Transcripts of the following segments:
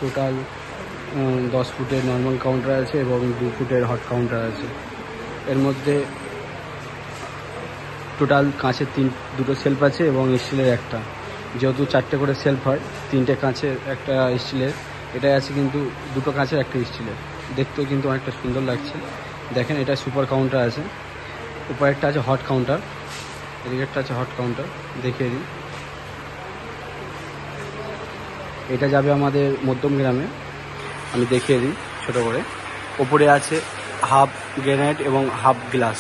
Total 10 ফুটের normal counter আছে এবং 2 ফুটের হট কাউন্টার আছে। এর মধ্যে টোটাল কাঁচের দুটো সেলফ আছে এবং স্টিলের একটা। যেহেতু 4টে করে সেলফ হয়, 3টে কাঁচের একটা স্টিলের, এটাই আছে কিন্তু 2টো কাঁচের একটা স্টিলের। দেখতেও কিন্তু অনেকটা সুন্দর লাগছে। দেখেন এটা সুপার কাউন্টার আছে, উপরে একটা আছে হট কাউন্টার, এদিকে একটা আছে হট কাউন্টার। দেখিয়ে দিই, এটা যাবে আমাদের মধ্যম গ্রামে। আমি দেখিয়ে দিই ছোটো করে। ওপরে আছে হাফ গ্রেনাইট এবং হাফ গ্লাস।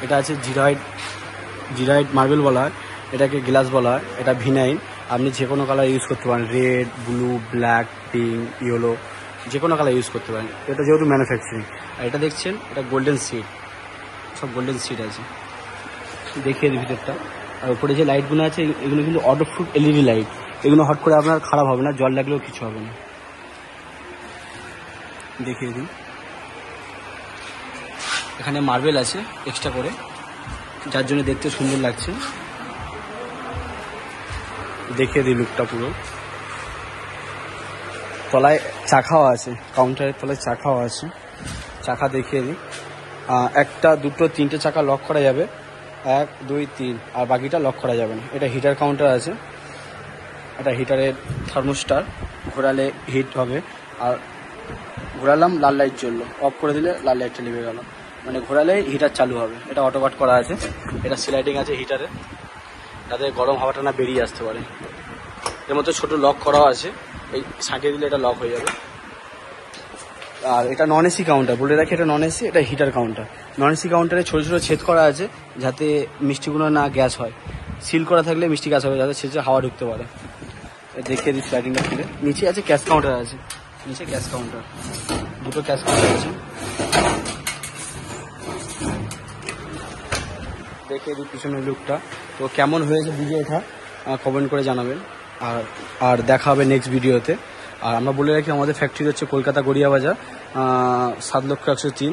এটা আছে জিরাইট মার্বেল বলা হয়, এটাকে গ্লাস বলা হয়। এটা ভিনাইল, আপনি যে কোনো কালার ইউজ করতে পারেন, red, blue, black, pink, yellow, যে কোনো কালার ইউজ করতে পারেন। এটা যেহেতু ম্যানুফ্যাকচারিং। আর এটা দেখছেন, এটা গোল্ডেন সিড, সব গোল্ডেন সিড আছে। দেখিয়ে দিই ভিতরটা। আর উপরে যে লাইটগুলো আছে এগুলো কিন্তু অটোফুট এলইডি লাইট। এগুলো হট করে আপনার খারাপ হবে না, জল লাগলেও কিছু হবে না। দেখিয়ে দিই, এখানে মার্বেল আছে এক্সট্রা করে, যার জন্য দেখতে সুন্দর লাগছে। দেখিয়ে দিই লুকটা পুরো। তলায় চাকাও আছে, কাউন্টারের তলায় চাকাও আছে। চাকা দেখিয়ে দিই, 1, 2, 3টে চাকা লক করা যাবে, 1, 2, 3, আর বাকিটা লক করা যাবে না। এটা হিটার কাউন্টার আছে, এটা হিটারের থার্মোস্টার, ঘোরালে হিট হবে। আর ঘোরালাম লাল লাইট জ্বললো, অফ করে দিলে লাল লাইটটা নিভে গেল, মানে ঘোরালে হিটার চালু হবে। এটা অটো কাট করা আছে, এটা স্লাইডিং আছে হিটারে, যাতে গরম হাওয়াটা না বেরিয়ে আসতে পারে। এর মধ্যে ছোটো লক করাও আছে, এই সাঁটিয়ে দিলে এটা লক হয়ে যাবে। আর এটা নন এসি কাউন্টার, বলে রাখি এটা নন এসি, এটা হিটার কাউন্টার। নন এসি কাউন্টারে ছোটো ছোটো ছেদ করা আছে, যাতে মিষ্টিগুলো না গ্যাস হয়। সিল করা থাকলে মিষ্টি গ্যাস হবে, যাতে সেচে হাওয়া ঢুকতে পারে। দেখিয়ে দিই স্লাইডিংটা খুলে। নিচে আছে ক্যাশ কাউন্টার আছে, নিচে ক্যাশ কাউন্টার, 2টো ক্যাশ কাউন্টার আছে। দেখিয়ে দিই পিছনের লুকটা। তো কেমন হয়েছে ভিডিওটা কমেন্ট করে জানাবেন। আর দেখা হবে নেক্সট ভিডিওতে। আর আমরা বলে রাখি আমাদের ফ্যাক্টরি হচ্ছে কলকাতা গড়িয়া বাজার, 7 লক্ষ 103।